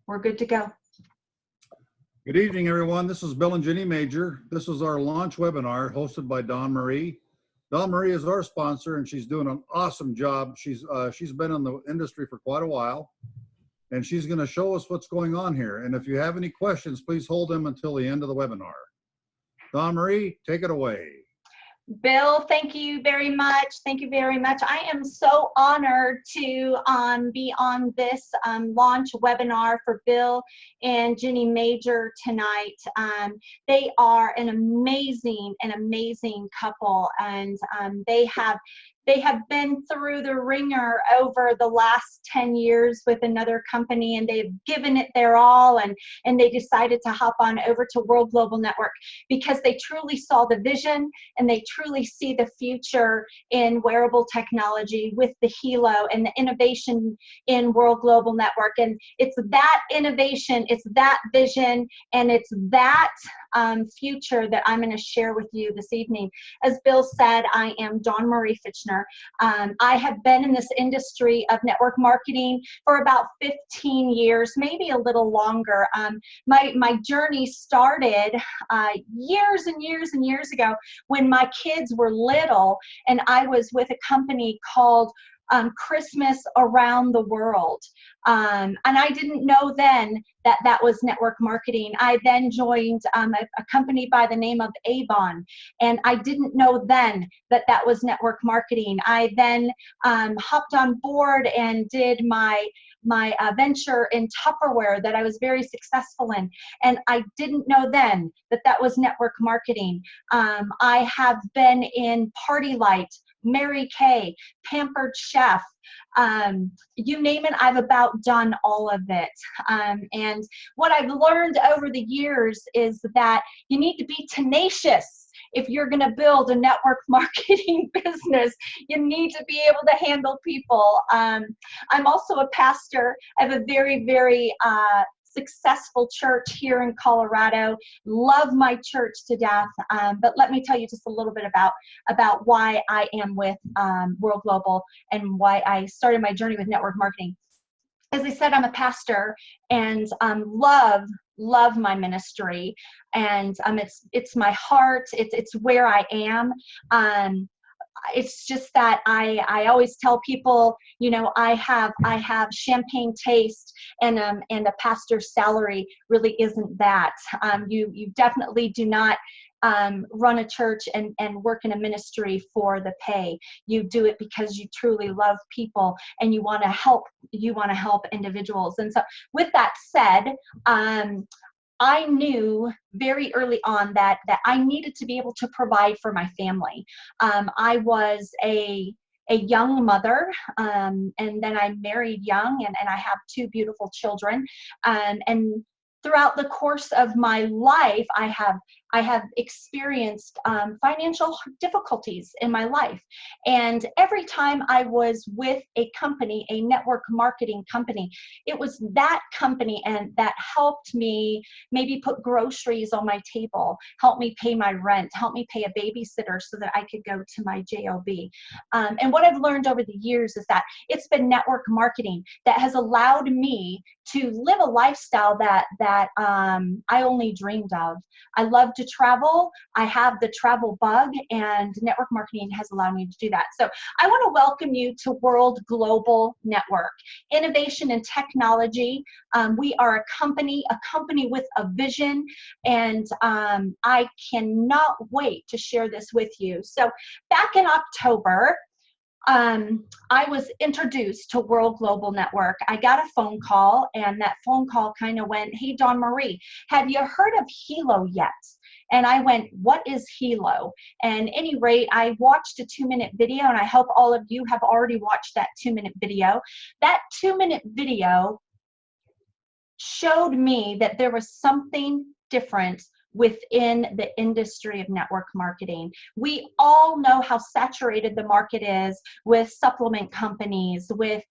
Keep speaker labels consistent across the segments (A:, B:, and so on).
A: We're good to go.
B: Good evening, everyone. This is Bill and Jenny Major. This is our launch webinar hosted by Dawn Marie. Dawn Marie is our sponsor, and she's doing an awesome job. She's been in the industry for quite a while, and she's going to show us what's going on here. And if you have any questions, please hold them until the end of the webinar. Dawn Marie, take it away.
A: Bill, thank you very much. Thank you very much. I am so honored to be on this launch webinar for Bill and Jenny Major tonight. They are an amazing couple, and they have been through the ringer over the last 10 years with another company, and they've given it their all, and they decided to hop on over to World Global Network because they truly saw the vision and they truly see the future in wearable technology with the Helo and the innovation in World Global Network. And it's that innovation, it's that vision, and it's that future that I'm going to share with you this evening. As Bill said, I am Dawn Marie Fitchner. I have been in this industry of network marketing for about 15 years, maybe a little longer. My journey started years and years and years ago when my kids were little, and I was with a company called Christmas Around the World. And I didn't know then that that was network marketing. I then joined a company by the name of Avon, and I didn't know then that that was network marketing. I then hopped on board and did my venture in Tupperware that I was very successful in, and I didn't know then that that was network marketing. I have been in Party Light, Mary Kay, Pampered Chef, you name it, I've about done all of it. And what I've learned over the years is that you need to be tenacious. If you're going to build a network marketing business, you need to be able to handle people. I'm also a pastor. I have a very successful church here in Colorado. Love my church to death. But let me tell you just a little bit about why I am with World Global and why I started my journey with network marketing. As I said, I'm a pastor and love my ministry, and it's my heart. It's where I am. It's just that I always tell people, you know, I have champagne taste, and a pastor's salary really isn't that. You definitely do not run a church and work in a ministry for the pay. You do it because you truly love people and you want to help individuals. And so with that said, I knew very early on that I needed to be able to provide for my family. I was a young mother, and then I married young, and I have two beautiful children. And throughout the course of my life, I have experienced financial difficulties in my life. And every time I was with a company, a network marketing company, it was that company and that helped me maybe put groceries on my table, help me pay my rent, help me pay a babysitter so that I could go to my job. And what I've learned over the years is that it's been network marketing that has allowed me to live a lifestyle that I only dreamed of. I love to travel. I have the travel bug, and network marketing has allowed me to do that. So I want to welcome you to World Global Network. Innovation and technology. We are a company with a vision, and I cannot wait to share this with you. So back in October, I was introduced to World Global Network. I got a phone call, and that phone call kind of went, "Hey, Dawn Marie, have you heard of Helo yet?" And I went, "What is Helo?" And at any rate, I watched a 2-minute video, and I hope all of you have already watched that 2-minute video. That 2-minute video showed me that there was something different within the industry of network marketing. We all know how saturated the market is with supplement companies, with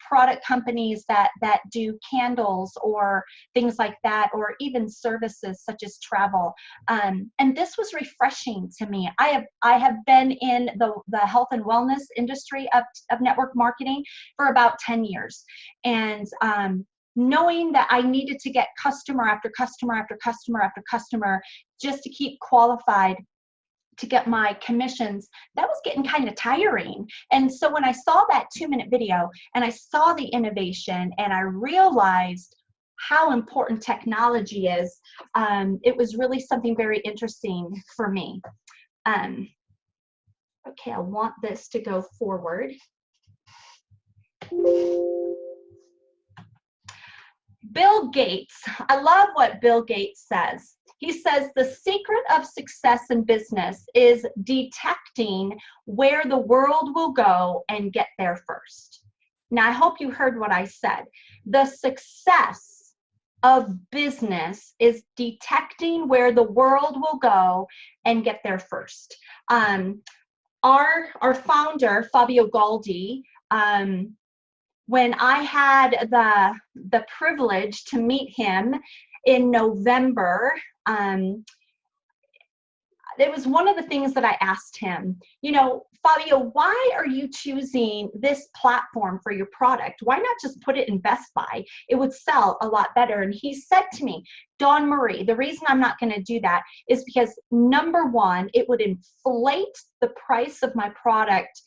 A: product companies that do candles or things like that, or even services such as travel. And this was refreshing to me. I have been in the health and wellness industry of network marketing for about 10 years. And knowing that I needed to get customer after customer after customer after customer just to keep qualified to get my commissions, that was getting kind of tiring. And so when I saw that 2-minute video and I saw the innovation and I realized how important technology is, it was really something very interesting for me. Okay, I want this to go forward. Bill Gates, I love what Bill Gates says. He says the secret of success in business is detecting where the world will go and get there first. Now, I hope you heard what I said. The success of business is detecting where the world will go and get there first. Our founder, Fabio Galdi, when I had the privilege to meet him in November, it was one of the things that I asked him, you know, Fabio, why are you choosing this platform for your product? Why not just put it in Best Buy? It would sell a lot better. And he said to me, Dawn Marie, the reason I'm not going to do that is because, number one, it would inflate the price of my product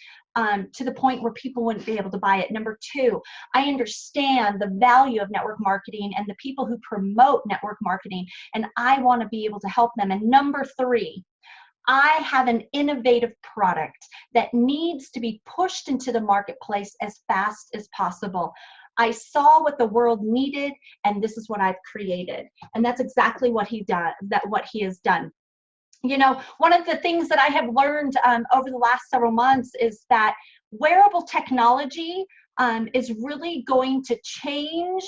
A: to the point where people wouldn't be able to buy it. Number two, I understand the value of network marketing and the people who promote network marketing, and I want to be able to help them. And number three, I have an innovative product that needs to be pushed into the marketplace as fast as possible. I saw what the world needed, and this is what I've created. And that's exactly what he has done. You know, one of the things that I have learned over the last several months is that wearable technology is really going to change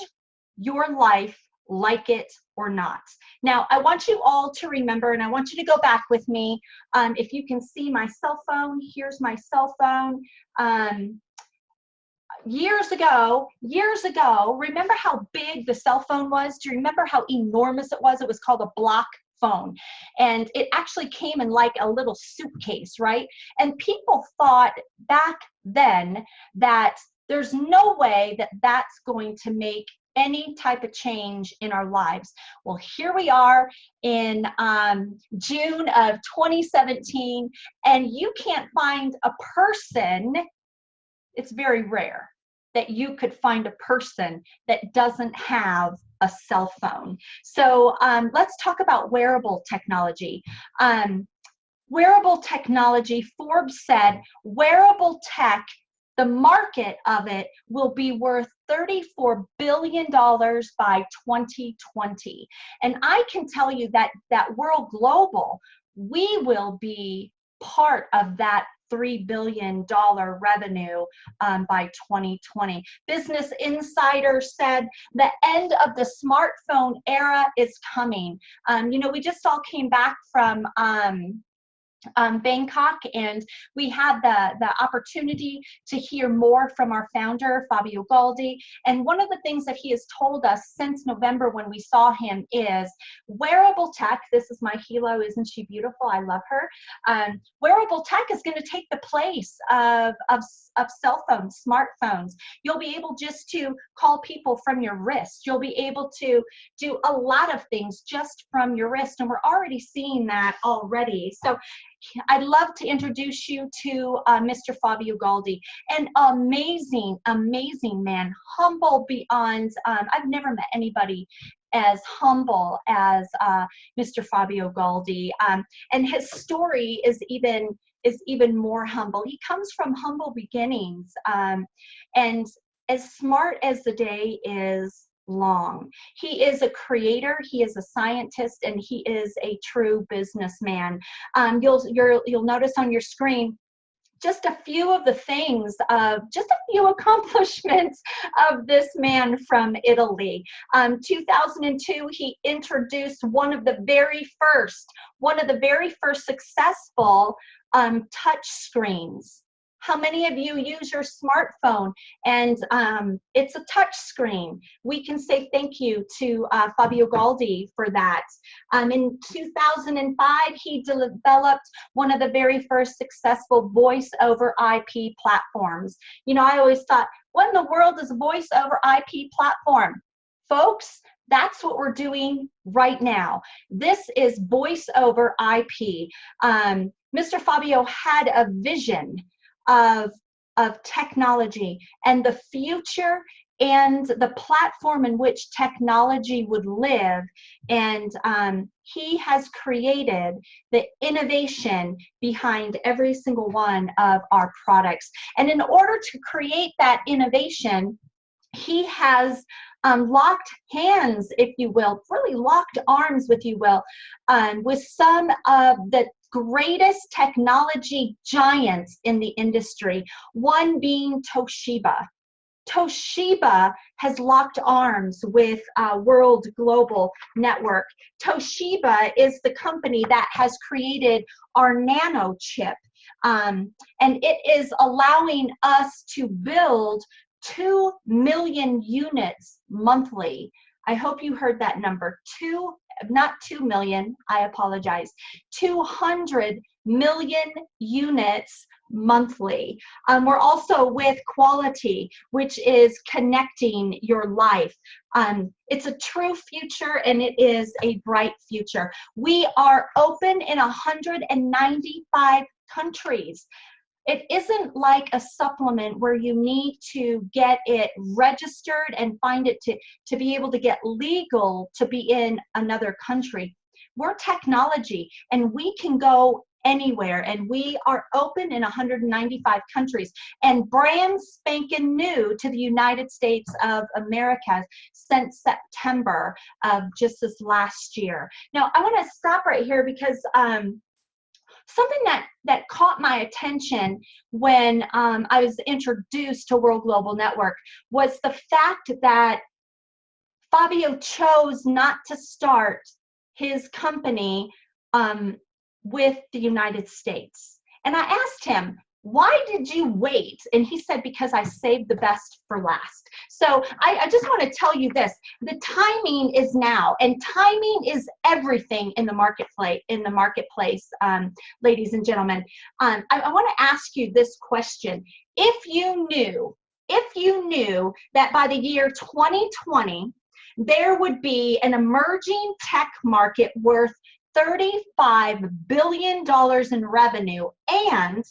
A: your life, like it or not. Now, I want you all to remember, and I want you to go back with me. If you can see my cell phone, here's my cell phone. Years ago, remember how big the cell phone was? Do you remember how enormous it was? It was called a block phone, and it actually came in like a little suitcase, right? And people thought back then that there's no way that that's going to make any type of change in our lives. Well, here we are in June of 2017, and you can't find a person, it's very rare that you could find a person that doesn't have a cell phone. So let's talk about wearable technology. Wearable technology, Forbes said, wearable tech, the market of it will be worth $34 billion by 2020. And I can tell you that World Global, we will be part of that $3 billion revenue by 2020. Business Insider said the end of the smartphone era is coming. You know, we just all came back from Bangkok, and we had the opportunity to hear more from our founder, Fabio Galdi. And one of the things that he has told us since November when we saw him is wearable tech. This is my Helo, isn't she beautiful? I love her. Wearable tech is going to take the place of cell phones, smartphones. You'll be able just to call people from your wrist. You'll be able to do a lot of things just from your wrist, and we're already seeing that already. So I'd love to introduce you to Mr. Fabio Galdi, an amazing, amazing man, humble beyond, I've never met anybody as humble as Mr. Fabio Galdi, and his story is even more humble. He comes from humble beginnings, and as smart as the day is long, he is a creator, he is a scientist, and he is a true businessman. You'll notice on your screen just a few of the things, just a few accomplishments of this man from Italy. 2002, he introduced one of the very first successful touch screens. How many of you use your smartphone and it's a touch screen? We can say thank you to Fabio Galdi for that. In 2005, he developed one of the very first successful voice over IP platforms. You know, I always thought, what in the world is a voice over IP platform? Folks, that's what we're doing right now. This is voice over IP. Mr. Fabio had a vision of technology and the future and the platform in which technology would live. And he has created the innovation behind every single one of our products. And in order to create that innovation, he has locked hands, if you will, really locked arms, if you will, with some of the greatest technology giants in the industry, one being Toshiba. Toshiba has locked arms with World Global Network. Toshiba is the company that has created our nano chip, and it is allowing us to build 2 million units monthly. I hope you heard that number. Not 2 million, I apologize. 200 million units monthly. We're also with Quality, which is connecting your life. It's a true future, and it is a bright future. We are open in 195 countries. It isn't like a supplement where you need to get it registered and find it to be able to get legal to be in another country. We're technology, and we can go anywhere, and we are open in 195 countries and brand spanking new to the United States of America since September of just this last year. Now, I want to stop right here because something that caught my attention when I was introduced to World Global Network was the fact that Fabio chose not to start his company with the United States. And I asked him, why did you wait? And he said, because I saved the best for last. So I just want to tell you this, the timing is now, and timing is everything in the marketplace, ladies and gentlemen. I want to ask you this question. If you knew that by the year 2020, there would be an emerging tech market worth $35 billion in revenue, and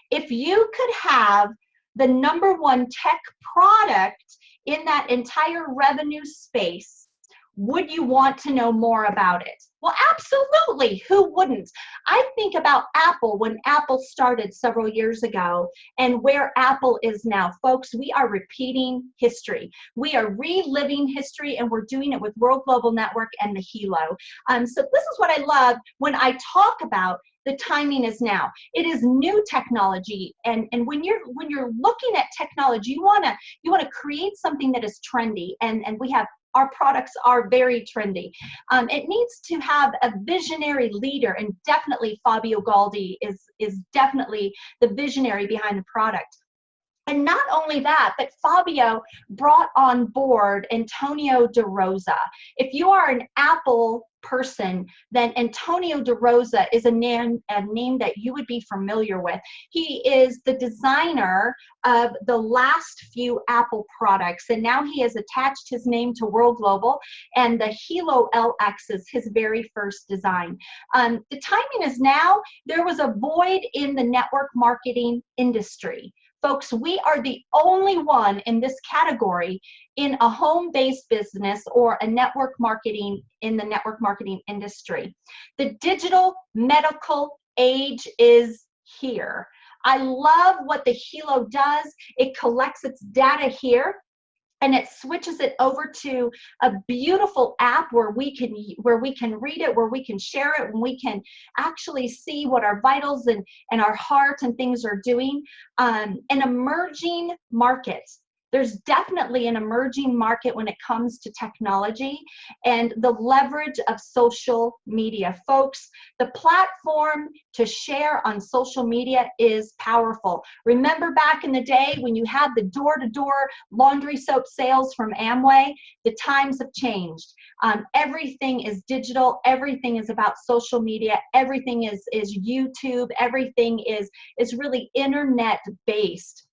A: if you could have the #1 tech product in that entire revenue space, would you want to know more about it? Well, absolutely. Who wouldn't? I think about Apple when Apple started several years ago and where Apple is now. Folks, we are repeating history. We are reliving history, and we're doing it with World Global Network and the Helo. So this is what I love when I talk about the timing is now. It is new technology, and when you're looking at technology, you wanna create something that is trendy, and we have. Our products are very trendy. It needs to have a visionary leader, and definitely Fabio Galdi is definitely the visionary behind the product. And not only that, but Fabio brought on board Antonio De Rosa. If you are an Apple person, then Antonio De Rosa is a name that you would be familiar with. He is the designer of the last few Apple products, and now he has attached his name to World Global, and the Helo LX is his very first design. The timing is now. There was a void in the network marketing industry. Folks, we are the only one in this category in a home-based business or a network marketing in the network marketing industry. The digital medical age is here. I love what the Helo does. It collects its data here, and it switches it over to a beautiful app where we can read it, where we can share it, and we can actually see what our vitals and our heart and things are doing. An emerging market. There's definitely an emerging market when it comes to technology and the leverage of social media. Folks, the platform to share on social media is powerful. Remember back in the day when you had the door-to-door laundry soap sales from Amway? The times have changed. Everything is digital. Everything is about social media. Everything is YouTube. Everything is really internet-based.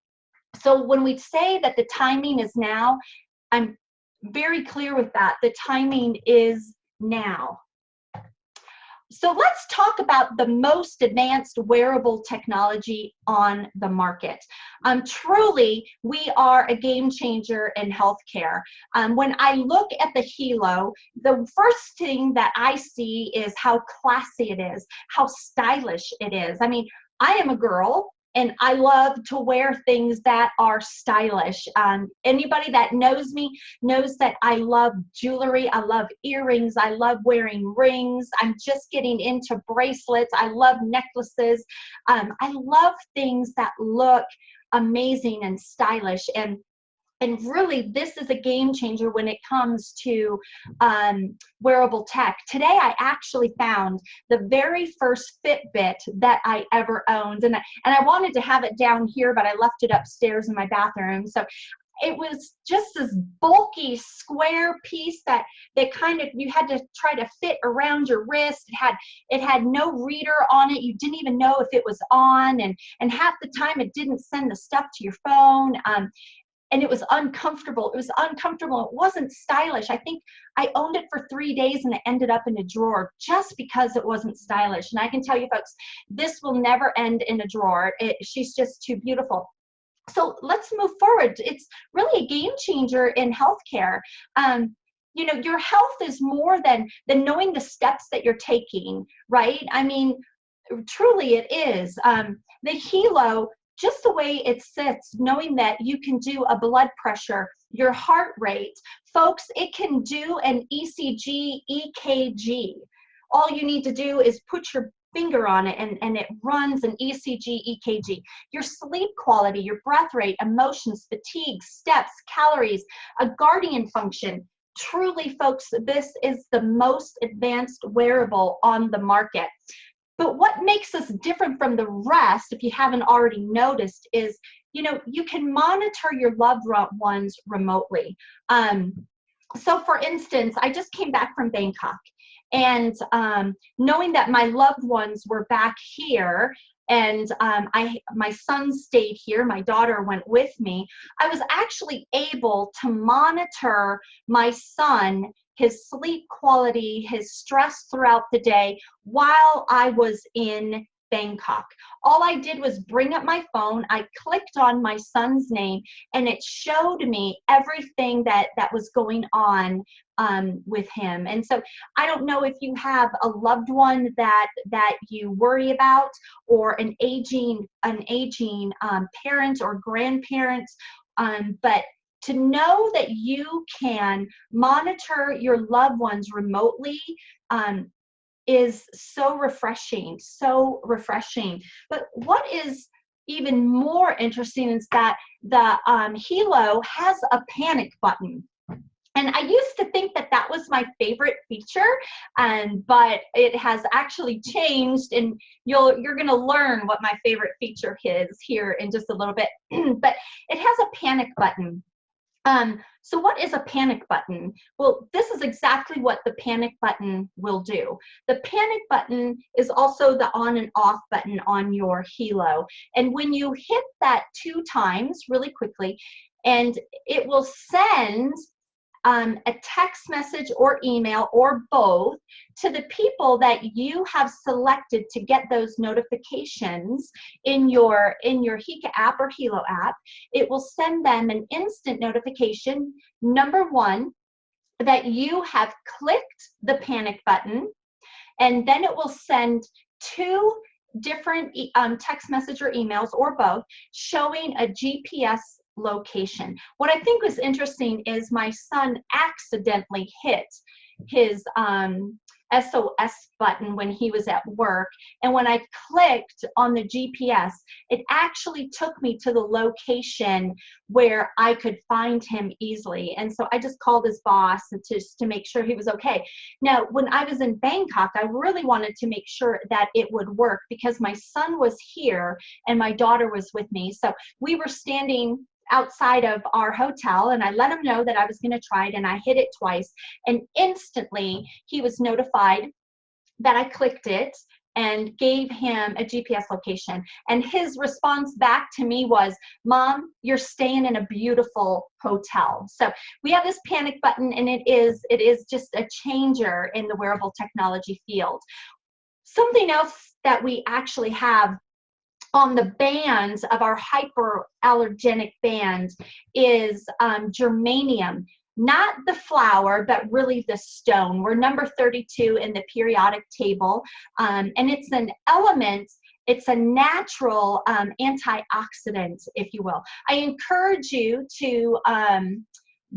A: So when we say that the timing is now, very clear with that. The timing is now. So let's talk about the most advanced wearable technology on the market. Truly, we are a game changer in healthcare. When I look at the Helo, the first thing that I see is how classy it is, how stylish it is. I mean, I am a girl, and I love to wear things that are stylish. Anybody that knows me knows that I love jewelry. I love earrings. I love wearing rings. I'm just getting into bracelets. I love necklaces. I love things that look amazing and stylish. And really, this is a game changer when it comes to wearable tech. Today, I actually found the very first Fitbit that I ever owned. And I wanted to have it down here, but I left it upstairs in my bathroom. So it was just this bulky square piece that kind of, you had to try to fit around your wrist. It had no reader on it. You didn't even know if it was on. And half the time, it didn't send the stuff to your phone. And it was uncomfortable. It was uncomfortable. It wasn't stylish. I think I owned it for 3 days and it ended up in a drawer just because it wasn't stylish. And I can tell you folks, this will never end in a drawer. She's just too beautiful. So let's move forward. It's really a game changer in healthcare. You know, your health is more than knowing the steps that you're taking, right? I mean, truly it is. The Helo, just the way it sits, knowing that you can do a blood pressure, your heart rate. Folks, it can do an ECG, EKG. All you need to do is put your finger on it and it runs an ECG, EKG. Your sleep quality, your breath rate, emotions, fatigue, steps, calories, a guardian function. Truly, folks, this is the most advanced wearable on the market. But what makes us different from the rest, if you haven't already noticed, is, you know, you can monitor your loved ones remotely. So for instance, I just came back from Bangkok, and knowing that my loved ones were back here, and my son stayed here, my daughter went with me, I was actually able to monitor my son, his sleep quality, his stress throughout the day while I was in Bangkok. All I did was bring up my phone, I clicked on my son's name, and it showed me everything that was going on with him. And so I don't know if you have a loved one that you worry about, or an aging parent or grandparent, but to know that you can monitor your loved ones remotely is so refreshing, so refreshing. But what is even more interesting is that the Helo has a panic button. And I used to think that that was my favorite feature, but it has actually changed, and you're going to learn what my favorite feature is here in just a little bit. But it has a panic button. So what is a panic button? Well, this is exactly what the panic button will do. The panic button is also the on and off button on your Helo. And when you hit that 2 times really quickly, and it will send a text message or email or both to the people that you have selected to get those notifications in your Hika app or Helo app. It will send them an instant notification, number 1, that you have clicked the panic button, and then it will send 2 different text message or emails or both showing a GPS location. What I think was interesting is my son accidentally hit his S.O.S button when he was at work, and when I clicked on the GPS, it actually took me to the location where I could find him easily. And so I just called his boss to make sure he was okay. Now, when I was in Bangkok, I really wanted to make sure that it would work because my son was here and my daughter was with me. So we were standing outside of our hotel, and I let him know that I was going to try it, and I hit it twice, and instantly he was notified that I clicked it, and gave him a GPS location. And his response back to me was, "Mom, you're staying in a beautiful hotel." So we have this panic button, and it is just a changer in the wearable technology field. Something else that we actually have on the bands of our hyperallergenic band is germanium. Not the flower, but really the stone. We're number 32 in the periodic table, and it's an element. It's a natural antioxidant, if you will. I encourage you to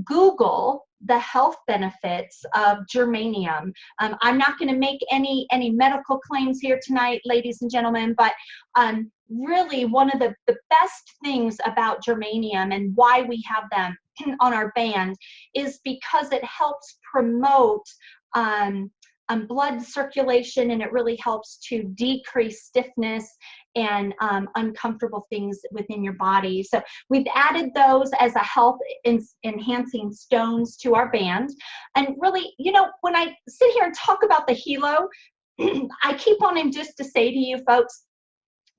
A: Google the health benefits of germanium. I'm not going to make any medical claims here tonight, ladies and gentlemen, but really one of the best things about germanium and why we have them on our band is because it helps promote blood circulation, and it really helps to decrease stiffness and uncomfortable things within your body. So we've added those as a health enhancing stones to our band. And really, you know, when I sit here and talk about the Helo, I keep wanting just to say to you folks,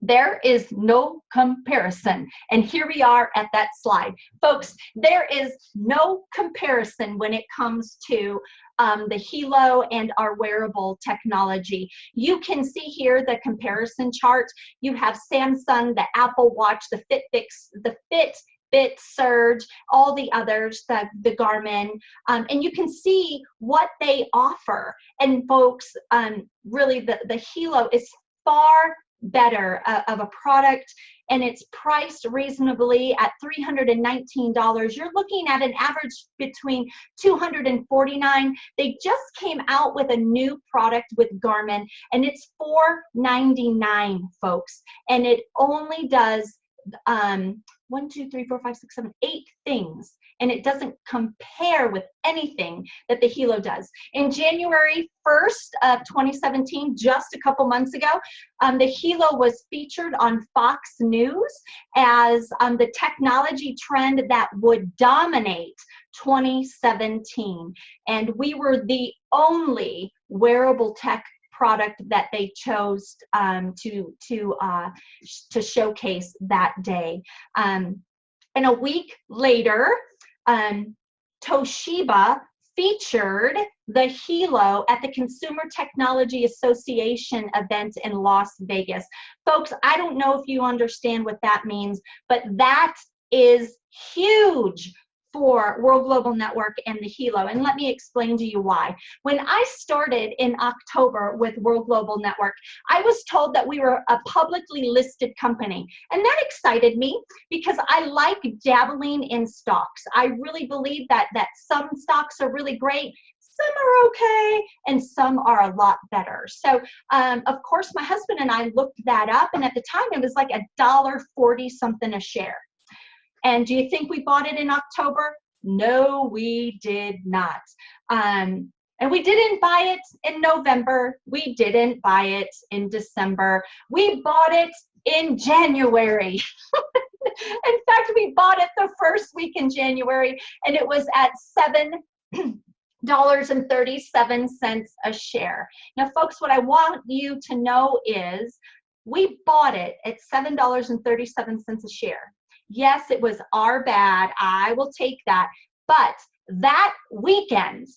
A: there is no comparison. And here we are at that slide. Folks, there is no comparison when it comes to the Helo and our wearable technology. You can see here the comparison chart. You have Samsung, the Apple Watch, the Fitbit Surge, all the others, the Garmin, and you can see what they offer. And folks, really the Helo is far better of a product, and it's priced reasonably at $319. You're looking at an average between $249. They just came out with a new product with Garmin, and it's $499, folks, and it only does 1, 2, 3, 4, 5, 6, 7, 8 things, and it doesn't compare with anything that the Helo does. In January 1st of 2017, just a couple months ago, the Helo was featured on Fox News as the technology trend that would dominate 2017, and we were the only wearable tech product that they chose to showcase that day. And a week later, Toshiba featured the Helo at the Consumer Technology Association event in Las Vegas. Folks, I don't know if you understand what that means, but that is huge for World Global Network and the Helo. And let me explain to you why. When I started in October with World Global Network, I was told that we were a publicly listed company. And that excited me because I like dabbling in stocks. I really believe that some stocks are really great, some are okay, and some are a lot better. So, of course, my husband and I looked that up, and at the time it was like $1.40 something a share. And do you think we bought it in October? No, we did not. And we didn't buy it in November. We didn't buy it in December. We bought it in January. In fact, we bought it the first week in January, and it was at $7.37 a share. Now, folks, what I want you to know is we bought it at $7.37 a share. Yes, it was our bad. I will take that. But that weekend,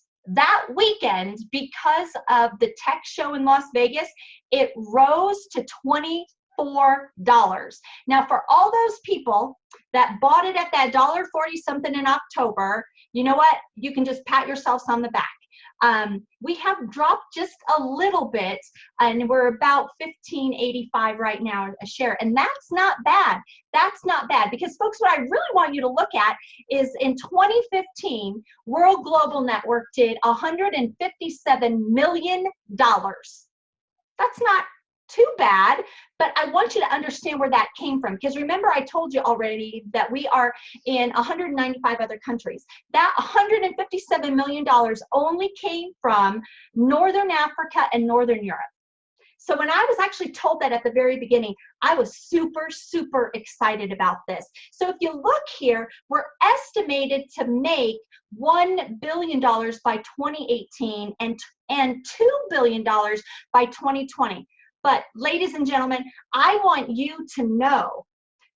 A: because of the tech show in Las Vegas, it rose to $24. Now, for all those people that bought it at that $1.40 something in October, you know what? You can just pat yourselves on the back. We have dropped just a little bit, and we're about $15.85 right now a share, and that's not bad. That's not bad, because folks, what I really want you to look at is in 2015, World Global Network did $157 million. That's not too bad, but I want you to understand where that came from, because remember I told you already that we are in 195 other countries. That $157 million only came from Northern Africa and Northern Europe. So when I was actually told that at the very beginning, I was super, super excited about this. So if you look here, we're estimated to make $1 billion by 2018 and $2 billion by 2020. But ladies and gentlemen, I want you to know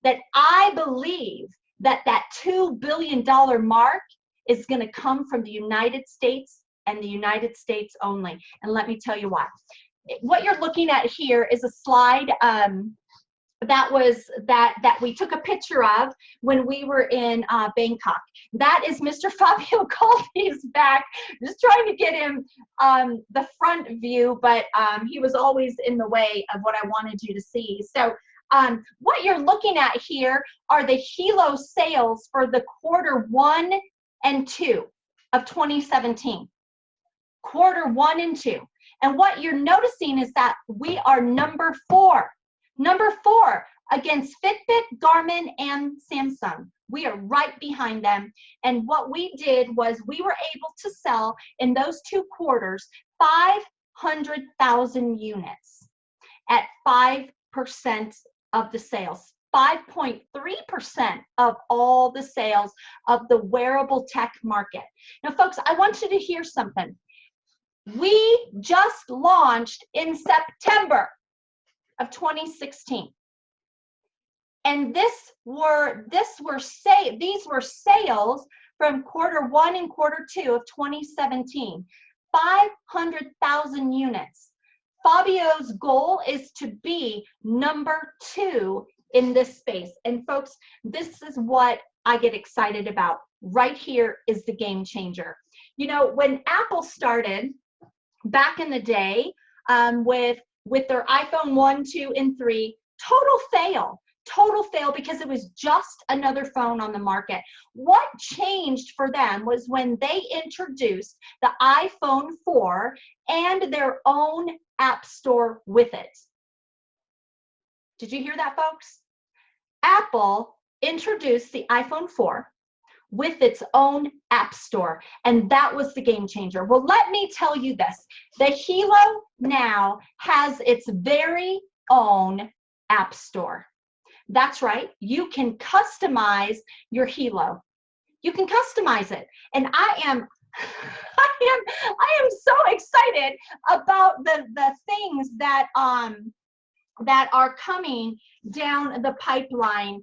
A: that I believe that that $2 billion mark is going to come from the United States and the United States only. And let me tell you why. What you're looking at here is a slide that we took a picture of when we were in Bangkok. That is Mr. Fabio Colby's back. Just trying to get him the front view, but he was always in the way of what I wanted you to see. So what you're looking at here are the Helo sales for the Q1 and Q2 of 2017. Q1 and Q2. And what you're noticing is that we are number 4. Number 4 against Fitbit, Garmin, and Samsung. We are right behind them. And what we did was we were able to sell in those 2 quarters 500,000 units at 5% of the sales. 5.3% of all the sales of the wearable tech market. Now, folks, I want you to hear something. We just launched in September of 2016. And these were sales from Q1 and Q2 of 2017. 500,000 units. Fabio's goal is to be number 2 in this space. And folks, this is what I get excited about. Right here is the game changer. You know, when Apple started back in the day with their iPhone 1, 2, and 3, total fail because it was just another phone on the market. What changed for them was when they introduced the iPhone 4 and their own app store with it. Did you hear that, folks? Apple introduced the iPhone 4 with its own app store, and that was the game changer. Well, let me tell you this. The Helo now has its very own app store. That's right. You can customize your Helo. You can customize it. And I am so excited about the things that are coming down the pipeline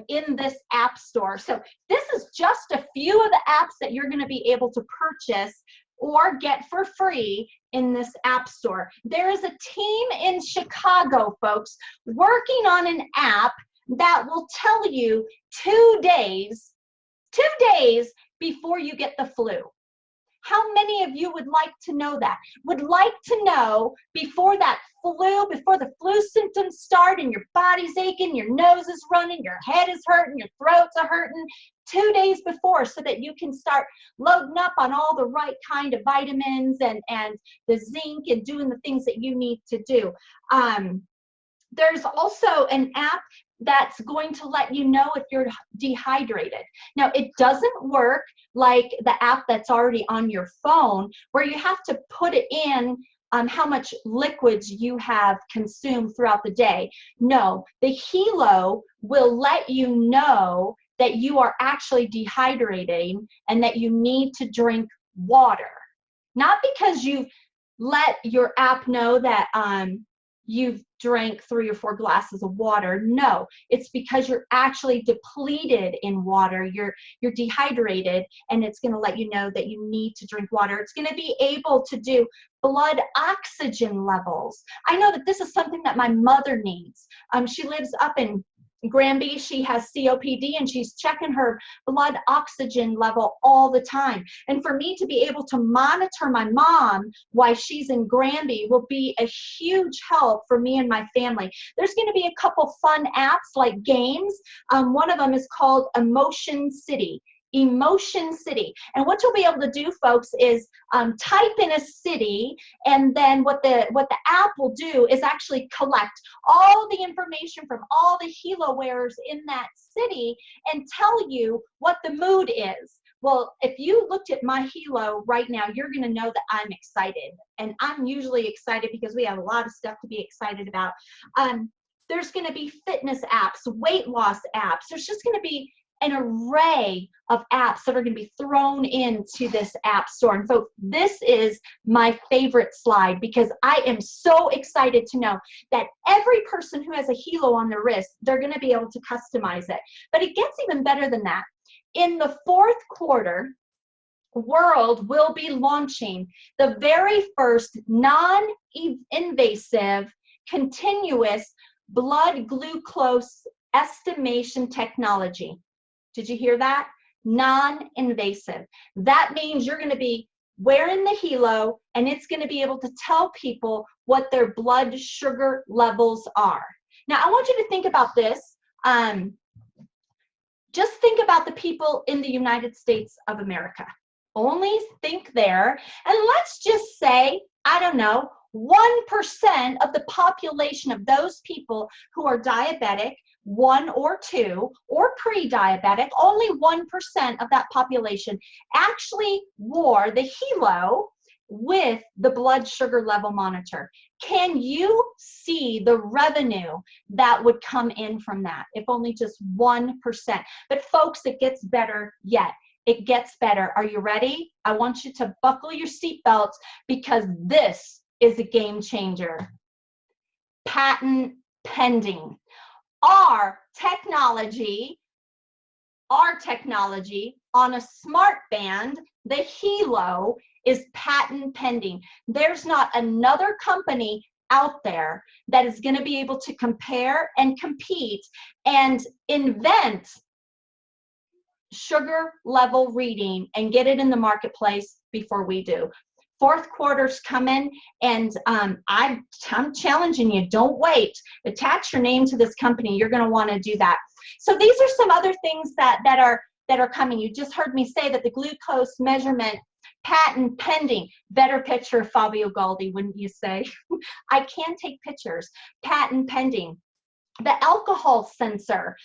A: in this app store. So this is just a few of the apps that you're going to be able to purchase or get for free in this app store. There is a team in Chicago, folks, working on an app that will tell you 2 days before you get the flu. How many of you would like to know that? Would like to know before the flu symptoms start and your body's aching, your nose is running, your head is hurting, your throats are hurting, 2 days before, so that you can start loading up on all the right kind of vitamins and the zinc and doing the things that you need to do. There's also an app that's going to let you know if you're dehydrated. Now, it doesn't work like the app that's already on your phone, where you have to put it in how much liquids you have consumed throughout the day. No, the Helo will let you know that you are actually dehydrating and that you need to drink water. Not because you've let your app know that you've drank 3 or 4 glasses of water. No, it's because you're actually depleted in water. You're dehydrated, and it's going to let you know that you need to drink water. It's going to be able to do blood oxygen levels. I know that this is something that my mother needs. She lives up in Granby. She has COPD, and she's checking her blood oxygen level all the time. And for me to be able to monitor my mom while she's in Granby will be a huge help for me and my family. There's going to be a couple fun apps like games. One of them is called Emotion City. Emotion City. And what you'll be able to do, folks, is type in a city, and then what the app will do is actually collect all the information from all the Helo wearers in that city and tell you what the mood is. Well, if you looked at my Helo right now, you're going to know that I'm excited. And I'm usually excited because we have a lot of stuff to be excited about. There's going to be fitness apps, weight loss apps. There's just going to be an array of apps that are going to be thrown into this app store. And folks, this is my favorite slide because I am so excited to know that every person who has a Helo on their wrist, they're going to be able to customize it. But it gets even better than that. In the fourth quarter, World will be launching the very first non-invasive continuous blood glucose estimation technology. Did you hear that? Non-invasive. That means you're going to be wearing the Helo and it's going to be able to tell people what their blood sugar levels are. Now, I want you to think about this. Just think about the people in the United States of America. Only think there, and let's just say, I don't know, 1% of the population of those people who are diabetic, 1 or 2, or pre-diabetic, only 1% of that population actually wore the Helo with the blood sugar level monitor. Can you see the revenue that would come in from that if only just 1%? But folks, it gets better yet. It gets better. Are you ready? I want you to buckle your seatbelts because this is a game changer. Patent pending. Our technology on a smart band, the Helo, is patent pending. There's not another company out there that is going to be able to compare and compete and invent sugar level reading and get it in the marketplace before we do. Fourth quarter's coming, and I'm challenging you, don't wait. Attach your name to this company. You're going to want to do that. So these are some other things that are coming. You just heard me say that the glucose measurement patent pending. Better picture, Fabio Galdi, wouldn't you say? I can take pictures. Patent pending. The alcohol sensor.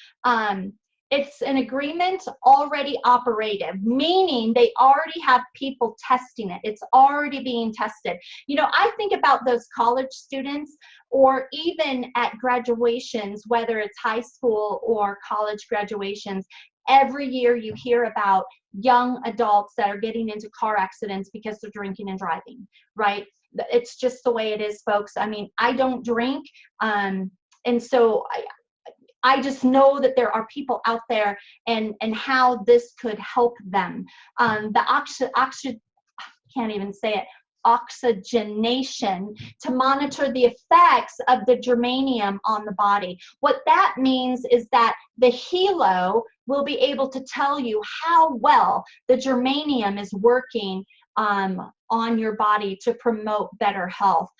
A: It's an agreement already operative, meaning they already have people testing it. It's already being tested. You know, I think about those college students or even at graduations, whether it's high school or college graduations. Every year you hear about young adults that are getting into car accidents because they're drinking and driving, right? It's just the way it is, folks. I mean, I don't drink, and so I just know that there are people out there and how this could help them. Can't even say it, oxygenation to monitor the effects of the germanium on the body. What that means is that the Helo will be able to tell you how well the germanium is working on your body to promote better health.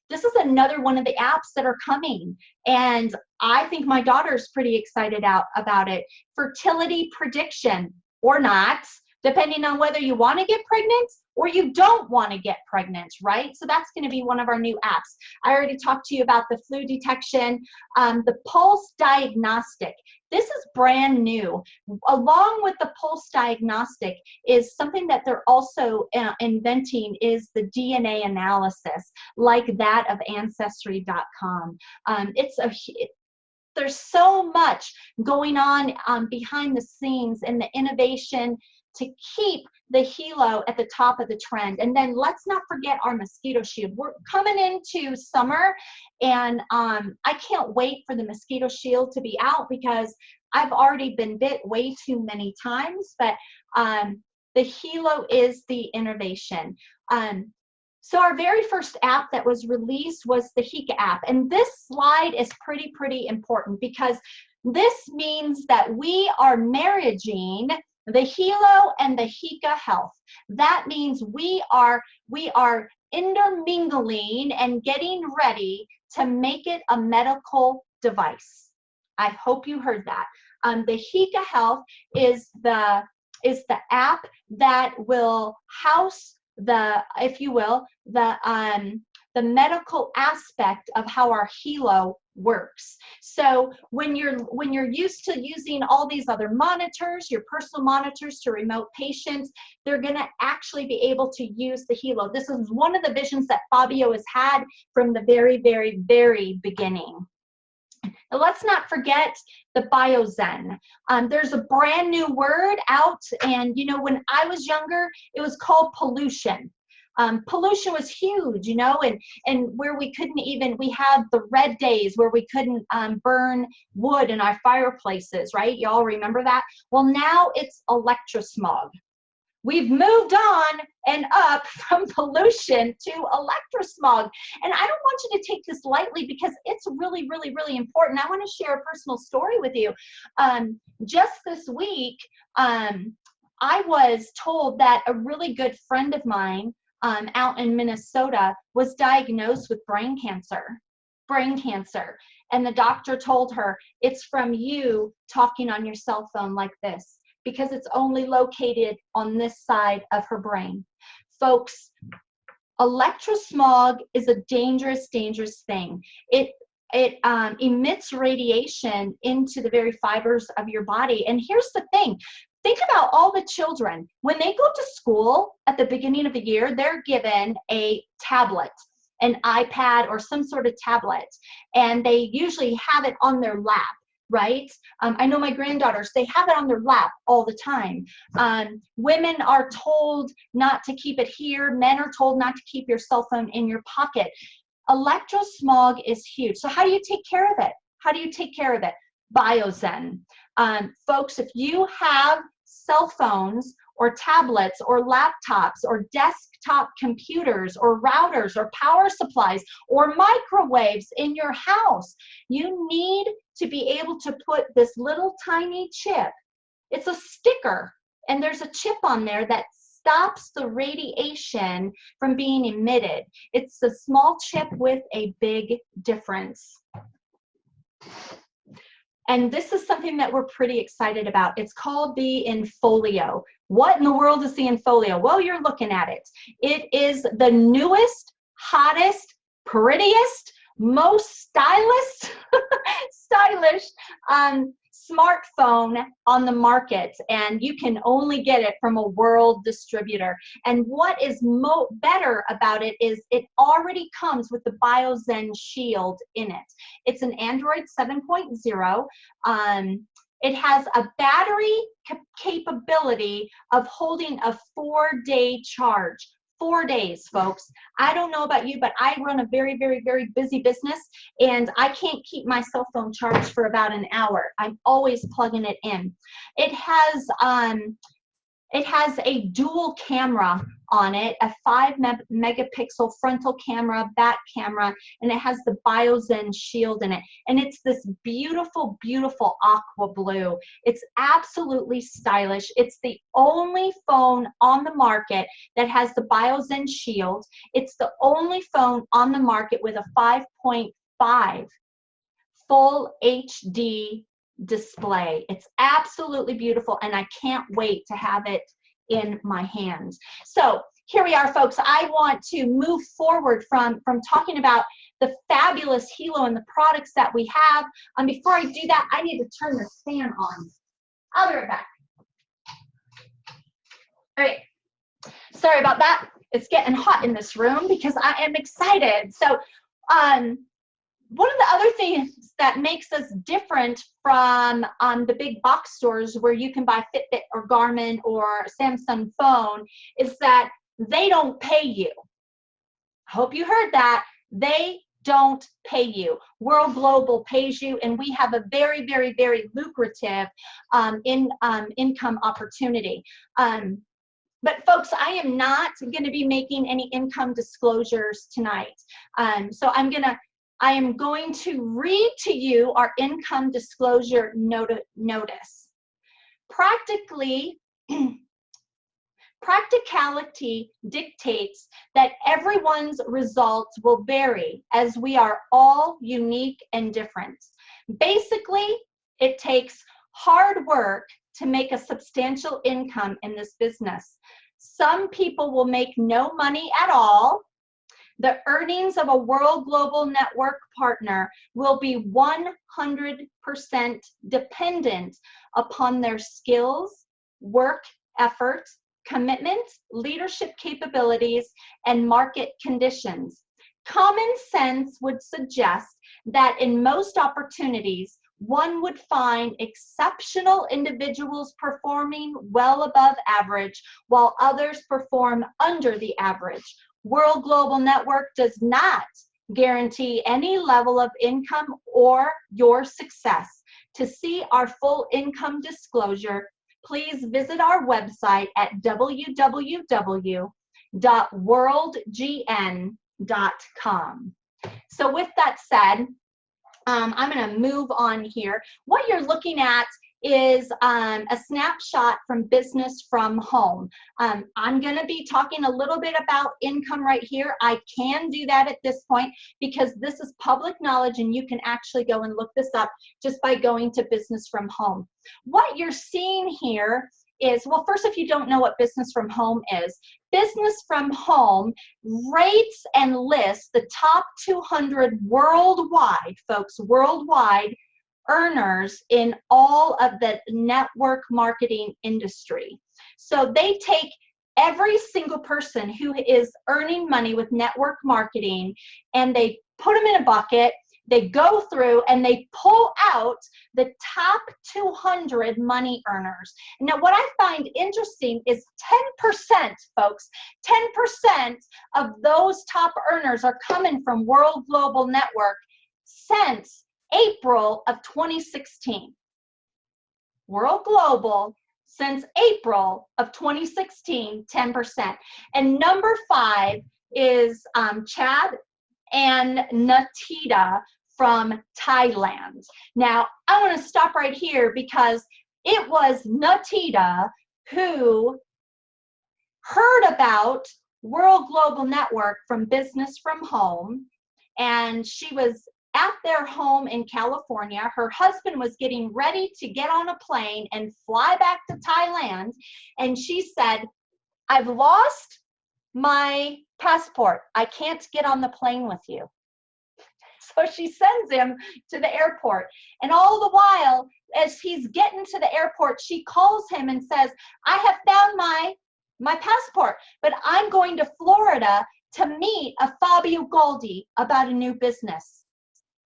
A: This is another one of the apps that are coming, and I think my daughter's pretty excited about it. Fertility prediction or not, depending on whether you want to get pregnant or you don't want to get pregnant, right? So that's going to be one of our new apps. I already talked to you about the flu detection, the pulse diagnostic. This is brand new. Along with the pulse diagnostic is something that they're also inventing is the DNA analysis, like that of Ancestry.com. There's so much going on behind the scenes in the innovation to keep the Helo at the top of the trend. And then let's not forget our mosquito shield. We're coming into summer, and I can't wait for the mosquito shield to be out because I've already been bit way too many times, but the Helo is the innovation. So our very first app that was released was the HICA app. And this slide is pretty important because this means that we are marrying the Helo and the HICA health. That means we are intermingling and getting ready to make it a medical device. I hope you heard that. The HICA health is the app that will house the, if you will, the medical aspect of how our Helo works. So when you're used to using all these other monitors, your personal monitors to remote patients, they're going to actually be able to use the Helo. This is one of the visions that Fabio has had from the very beginning. let's not forget the biozen. There's a brand new word out, and you know, when I was younger, it was called pollution. Pollution was huge, you know, and where we couldn't even, we had the red days where we couldn't burn wood in our fireplaces, right? Y'all remember that? Well, now it's electrosmog. We've moved on and up from pollution to electrosmog. And I don't want you to take this lightly because it's really, really, really important. I want to share a personal story with you. Just this week, I was told that a really good friend of mine out in Minnesota was diagnosed with brain cancer. And the doctor told her, it's from you talking on your cell phone like this, because it's only located on this side of her brain. Folks, electrosmog is a dangerous, dangerous thing. It emits radiation into the very fibers of your body. And here's the thing. Think about all the children. When they go to school at the beginning of the year, they're given a tablet, an iPad or some sort of tablet, and they usually have it on their lap. Right? I know my granddaughters, they have it on their lap all the time. Women are told not to keep it here. Men are told not to keep your cell phone in your pocket. Electrosmog is huge. So how do you take care of it? How do you take care of it? Biozen. Folks, if you have cell phones or tablets or laptops or desktop computers or routers or power supplies or microwaves in your house, you need to be able to put this little tiny chip. It's a sticker, and there's a chip on there that stops the radiation from being emitted. It's a small chip with a big difference. And this is something that we're pretty excited about. It's called the Infolio. What in the world is the Infolio? Well, you're looking at it. It is the newest, hottest, prettiest, most stylish smartphone on the market, and you can only get it from a world distributor. And what is better about it is it already comes with the Biozen Shield in it. It's an Android 7.0. It has a battery capability of holding a 4-day charge. 4 days, folks. I don't know about you, but I run a very, very, very busy business, and I can't keep my cell phone charged for about an hour. I'm always plugging it in. It has a dual camera on it, a 5-megapixel frontal camera, back camera, and it has the Biozen Shield in it. And it's this beautiful, beautiful aqua blue. It's absolutely stylish. It's the only phone on the market that has the Biozen Shield. It's the only phone on the market with a 5.5 full HD display. It's absolutely beautiful, and I can't wait to have it in my hands. So here we are, folks. I want to move forward from talking about the fabulous Helo and the products that we have. Before I do that, I need to turn this fan on. I'll be right back. All right. Sorry about that. It's getting hot in this room because I am excited. So one of the other things that makes us different from the big box stores where you can buy Fitbit or Garmin or Samsung phone is that they don't pay you. I hope you heard that. They don't pay you. World Global pays you, and we have a very, very, very lucrative income opportunity. But folks, I am not going to be making any income disclosures tonight. So I am going to read to you our income disclosure notice. Practicality dictates that everyone's results will vary, as we are all unique and different. Basically, it takes hard work to make a substantial income in this business. Some people will make no money at all. The earnings of a World Global Network partner will be 100% dependent upon their skills, work effort, commitment, leadership capabilities, and market conditions. Common sense would suggest that in most opportunities, one would find exceptional individuals performing well above average, while others perform under the average. World Global Network does not guarantee any level of income or your success. To see our full income disclosure, please visit our website at www.worldgn.com. So with that said, I'm going to move on here. What you're looking at is a snapshot from Business from Home. I'm going to be talking a little bit about income right here. I can do that at this point because this is public knowledge and you can actually go and look this up just by going to Business from Home. What you're seeing here is, well, first, if you don't know what Business from Home is, Business from Home rates and lists the top 200 worldwide, folks, worldwide earners in all of the network marketing industry. So they take every single person who is earning money with network marketing and they put them in a bucket. They go through and they pull out the top 200 money earners. Now, what I find interesting is 10%, folks, 10% of those top earners are coming from World Global Network since April of 2016. World Global since April of 2016, 10%. And number 5 is Chad and Natita from Thailand. Now, I want to stop right here because it was Natita who heard about World Global Network from Business from Home, and she was at their home in California. Her husband was getting ready to get on a plane and fly back to Thailand, and she said, "I've lost my passport. I can't get on the plane with you." So she sends him to the airport. And all the while, as he's getting to the airport, she calls him and says, "I have found my passport, but I'm going to Florida to meet a Fabio Galdi about a new business."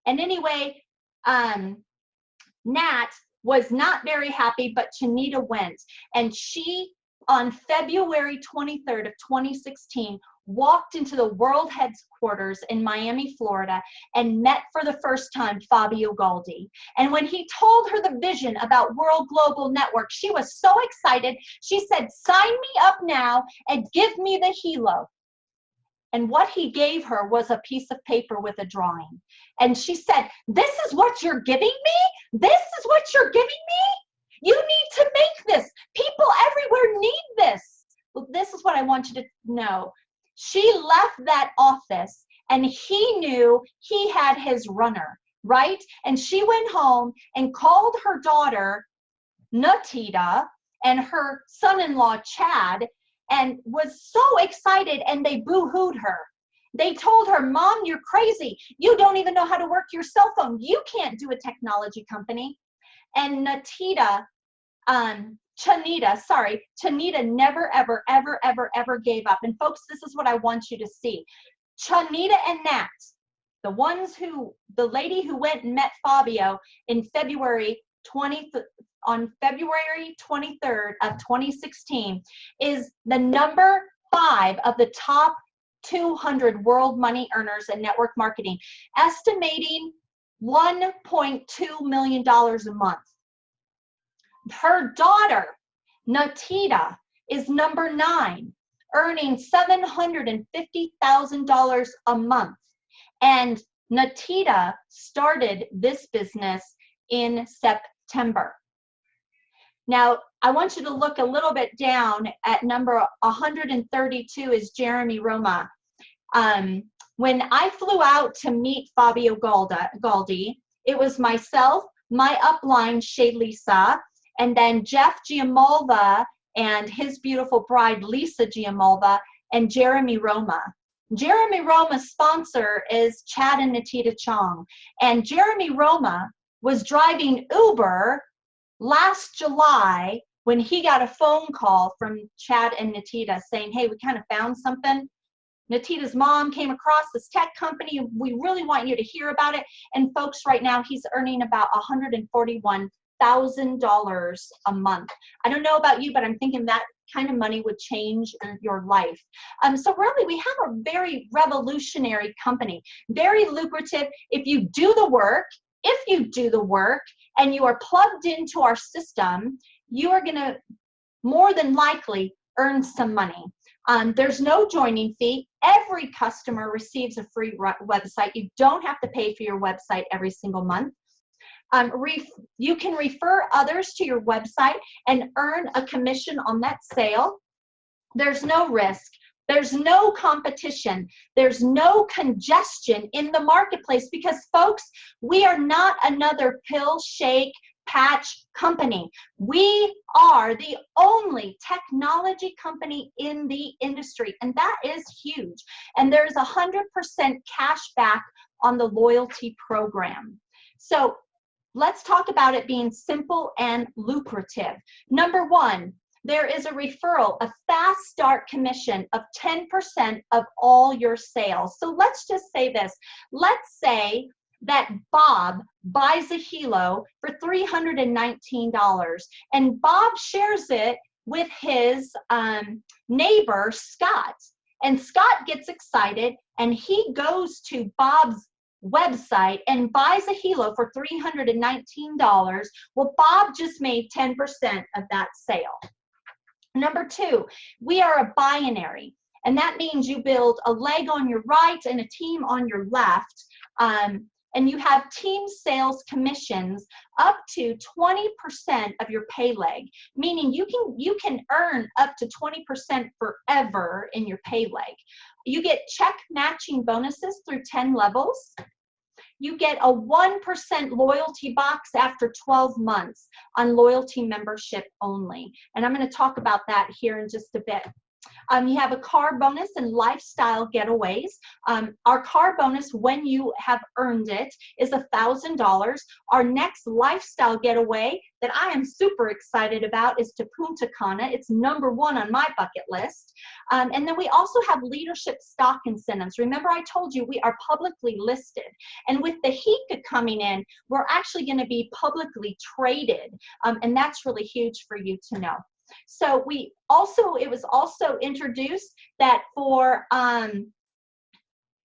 A: And anyway, Nat was not very happy, but Chanita went. And she, on February 23rd of 2016, walked into the world headquarters in Miami, Florida, and met for the first time Fabio Galdi. And when he told her the vision about World Global Network, she was so excited. She said, "Sign me up now and give me the Helo." And what he gave her was a piece of paper with a drawing. And she said, "This is what you're giving me? This is what you're giving me? You need to make this. People everywhere need this." Well, this is what I want you to know. She left that office and he knew he had his runner, right? And she went home and called her daughter, Natita, and her son-in-law, Chad, and was so excited, and they boo-hooed her. They told her, "Mom, you're crazy. You don't even know how to work your cell phone. You can't do a technology company." And Chanita never, ever, ever, ever, ever gave up. And folks, this is what I want you to see. Chanita and Nat, the lady who went and met Fabio in on February 23rd of 2016, is the number 5 of the top 200 world money earners in network marketing, estimating $1.2 million a month. Her daughter, Natita, is number 9, earning $750,000 a month. And Natita started this business in September. Now, I want you to look a little bit down at number 132 is Jeremy Roma. When I flew out to meet Fabio Galdi, it was myself, my upline, Shay Lisa, and then Jeff Giamalva and his beautiful bride, Lisa Giamalva, and Jeremy Roma. Jeremy Roma's sponsor is Chad and Natita Chong. And Jeremy Roma was driving Uber last July when he got a phone call from Chad and Natita saying, "Hey, we kind of found something. Natita's mom came across this tech company. We really want you to hear about it. And folks, right now he's earning about $141,000 a month. I don't know about you, but I'm thinking that kind of money would change your life. So really, we have a very revolutionary company, very lucrative. If you do the work, and you are plugged into our system, you are going to more than likely earn some money. There's no joining fee. Every customer receives a free website. You don't have to pay for your website every single month. You can refer others to your website and earn a commission on that sale. There's no risk. There's no competition. There's no congestion in the marketplace because, folks, we are not another pill, shake, patch company. We are the only technology company in the industry, and that is huge. And there's 100% cash back on the loyalty program. So let's talk about it being simple and lucrative. Number one, there is a referral, a fast start commission of 10% of all your sales. So let's just say this. Let's say that Bob buys a Helo for $319, and Bob shares it with his neighbor, Scott. And Scott gets excited, and he goes to Bob's website and buys a Helo for $319. Well, Bob just made 10% of that sale. Number two, we are a binary, and that means you build a leg on your right and a team on your left, and you have team sales commissions up to 20% of your pay leg, meaning you can earn up to 20% forever in your pay leg. You get check matching bonuses through 10 levels. You get a 1% loyalty box after 12 months on loyalty membership only. And I'm going to talk about that here in just a bit. You have a car bonus and lifestyle getaways. Our car bonus, when you have earned it, is $1,000. Our next lifestyle getaway that I am super excited about is to Punta Cana. It's number one on my bucket list. And then we also have leadership stock incentives. Remember, I told you we are publicly listed. And with the HECA coming in, we're actually going to be publicly traded. And that's really huge for you to know. So it was also introduced that for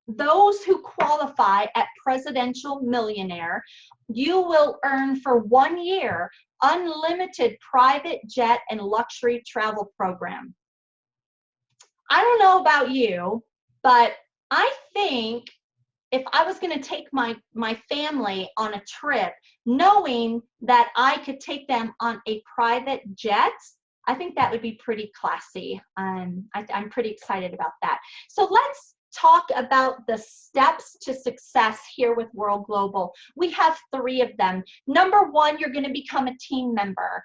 A: those who qualify at Presidential Millionaire, you will earn for 1 year unlimited private jet and luxury travel program. I don't know about you, but I think if I was going to take my family on a trip, knowing that I could take them on a private jet, I think that would be pretty classy. I'm pretty excited about that. So let's talk about the steps to success here with World Global. We have 3 of them. Number one, you're going to become a team member.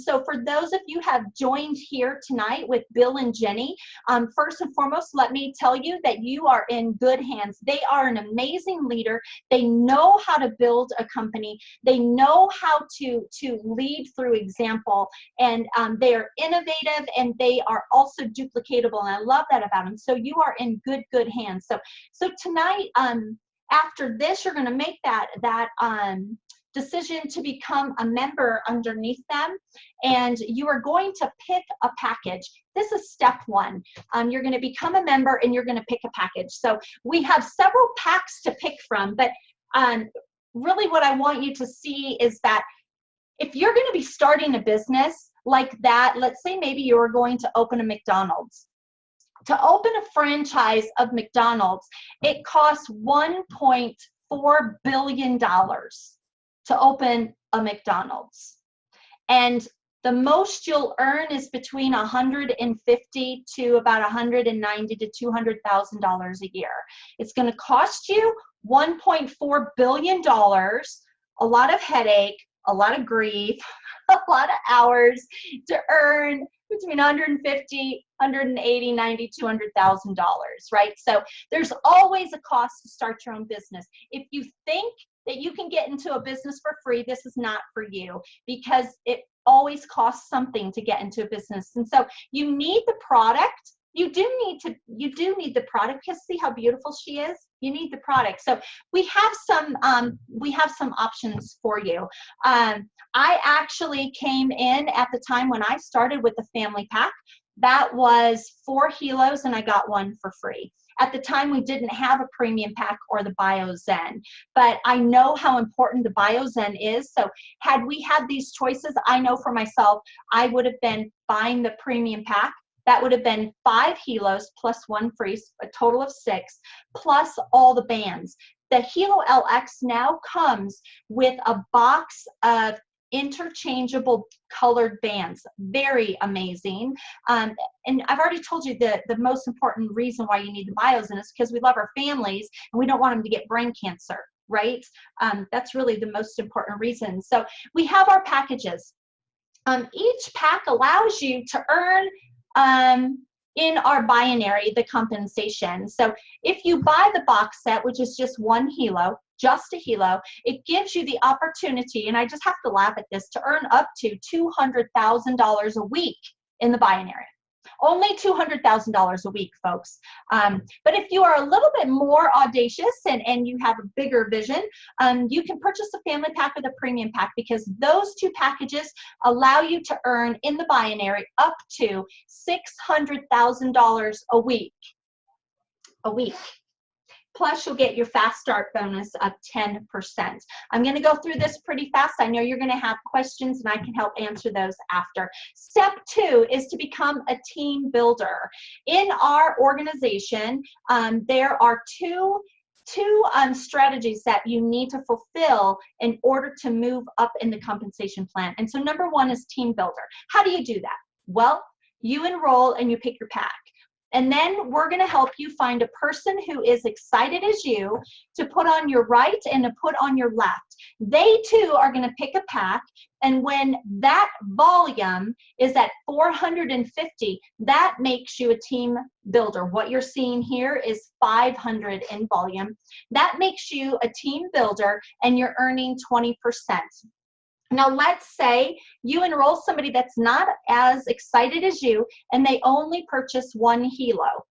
A: So for those of you who have joined here tonight with Bill and Jenny, first and foremost, let me tell you that you are in good hands. They are an amazing leader. They know how to build a company. They know how to lead through example, and they are innovative, and they are also duplicatable, and I love that about them. So you are in good hands. So tonight, after this, you're going to make that decision to become a member underneath them, and you are going to pick a package. This is step 1. You're going to become a member, and you're going to pick a package. So we have several packs to pick from, but really what I want you to see is that if you're going to be starting a business like that, let's say maybe you're going to open a McDonald's. To open a franchise of McDonald's, it costs $1.4 billion to open a McDonald's. And the most you'll earn is between $150,000 to about $190,000 to $200,000 a year. It's going to cost you $1.4 billion, a lot of headache, a lot of grief, a lot of hours to earn between $150,000, $180,000, $90,000, $200,000, right? So there's always a cost to start your own business. If you think that you can get into a business for free, this is not for you, because it always costs something to get into a business. And so you need the product, you do need the product, because see how beautiful she is? You need the product. So we have some options for you. I actually came in at the time when I started with the family pack. That was 4 Helos, and I got 1 for free. At the time, we didn't have a premium pack or the BioZen, but I know how important the BioZen is. So had we had these choices, I know for myself, I would have been buying the premium pack. That would have been 5 Helos plus 1 free, a total of 6, plus all the bands. The Helo LX now comes with a box of interchangeable colored bands. Very amazing. And I've already told you the most important reason why you need the BioZen is because we love our families and we don't want them to get brain cancer, right? That's really the most important reason. So we have our packages. Each pack allows you to earn in our binary, the compensation. So if you buy the box set, which is just 1 Helo, just a Helo, it gives you the opportunity, and I just have to laugh at this, to earn up to $200,000 a week in the binary. Only $200,000 a week, folks. But if you are a little bit more audacious and you have a bigger vision, you can purchase a family pack or the premium pack, because those 2 packages allow you to earn in the binary up to $600,000 a week. Plus, you'll get your fast start bonus of 10%. I'm going to go through this pretty fast. I know you're going to have questions, and I can help answer those after. Step 2 is to become a team builder. In our organization, there are two strategies that you need to fulfill in order to move up in the compensation plan. And so number 1 is team builder. How do you do that? Well, you enroll and you pick your pack. And then we're going to help you find a person who is excited as you to put on your right and to put on your left. They too are going to pick a pack. And when that volume is at 450, that makes you a team builder. What you're seeing here is 500 in volume. That makes you a team builder, and you're earning 20%. Now, let's say you enroll somebody that's not as excited as you, and they only purchase 1 Helo.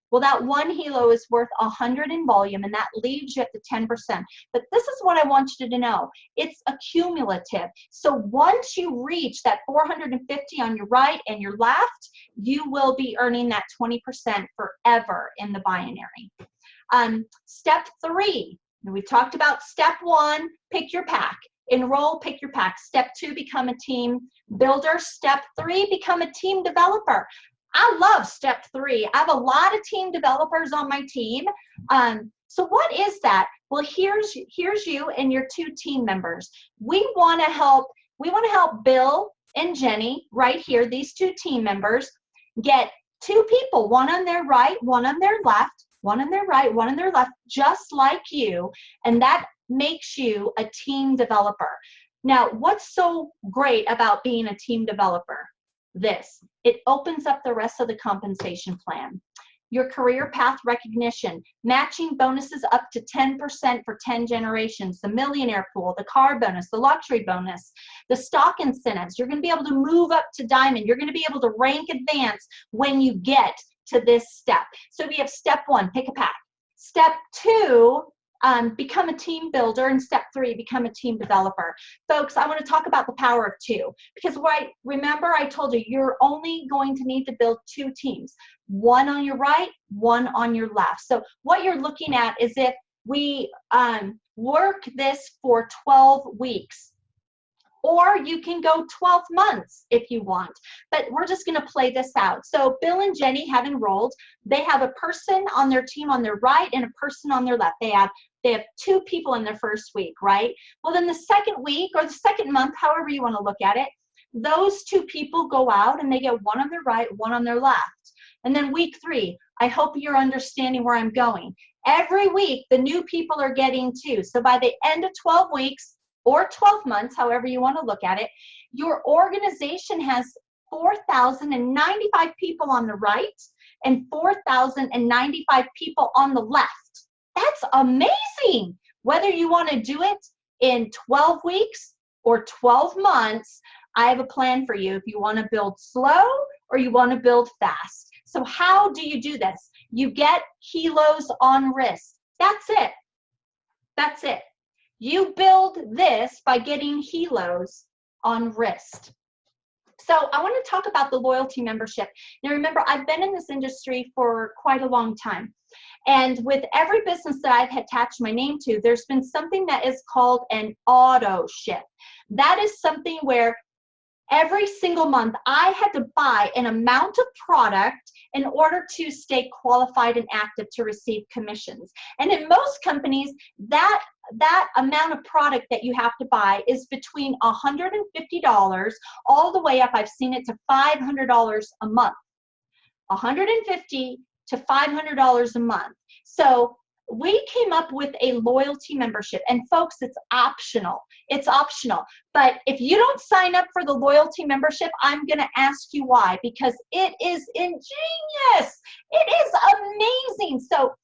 A: Well, that 1 Helo is worth 100 in volume, and that leaves you at the 10%. But this is what I want you to know. It's accumulative. So once you reach that 450 on your right and your left, you will be earning that 20% forever in the binary. Step 3, we talked about step 1, pick your pack. Enroll, pick your pack. Step 2, become a team builder. Step 3, become a team developer. I love step 3. I have a lot of team developers on my team. So what is that? Well, here's you and your 2 team members. We want to help Bill and Jenny right here, these 2 team members, get 2 people, one on their right, one on their left, one on their right, one on their left, just like you, and that makes you a team developer. Now, what's so great about being a team developer? It opens up the rest of the compensation plan. Your career path recognition, matching bonuses up to 10% for 10 generations, the millionaire pool, the car bonus, the luxury bonus, the stock incentives. You're going to be able to move up to diamond. You're going to be able to rank advance when you get to this step. So we have step 1, pick a pack. Step 2, become a team builder, and step 3, become a team developer. Folks, I want to talk about the power of 2, because remember I told you, you're only going to need to build 2 teams, 1 on your right, 1 on your left. So what you're looking at is if we work this for 12 weeks, or you can go 12 months if you want. But we're just going to play this out. So Bill and Jenny have enrolled. They have a person on their team on their right and a person on their left. They have 2 people in their first week, right? Well, then the second week or the second month, however you want to look at it, those 2 people go out and they get 1 on their right, 1 on their left. And then week 3, I hope you're understanding where I'm going. Every week, the new people are getting 2. So by the end of 12 weeks, or 12 months, however you want to look at it, your organization has 4,095 people on the right and 4,095 people on the left. That's amazing. Whether you want to do it in 12 weeks or 12 months, I have a plan for you if you want to build slow or you want to build fast. So how do you do this? You get Helos on wrist. That's it. That's it. You build this by getting Helos on wrist. So I want to talk about the loyalty membership. Now remember, I've been in this industry for quite a long time. And with every business that I've attached my name to, there's been something that is called an auto ship. That is something where every single month I had to buy an amount of product in order to stay qualified and active to receive commissions. And in most companies, that amount of product that you have to buy is between $150 all the way up, I've seen it, to $500 a month. $150 to $500 a month. So we came up with a loyalty membership, and folks, it's optional. It's optional. But if you don't sign up for the loyalty membership, I'm going to ask you why, because it is ingenious. It is amazing. So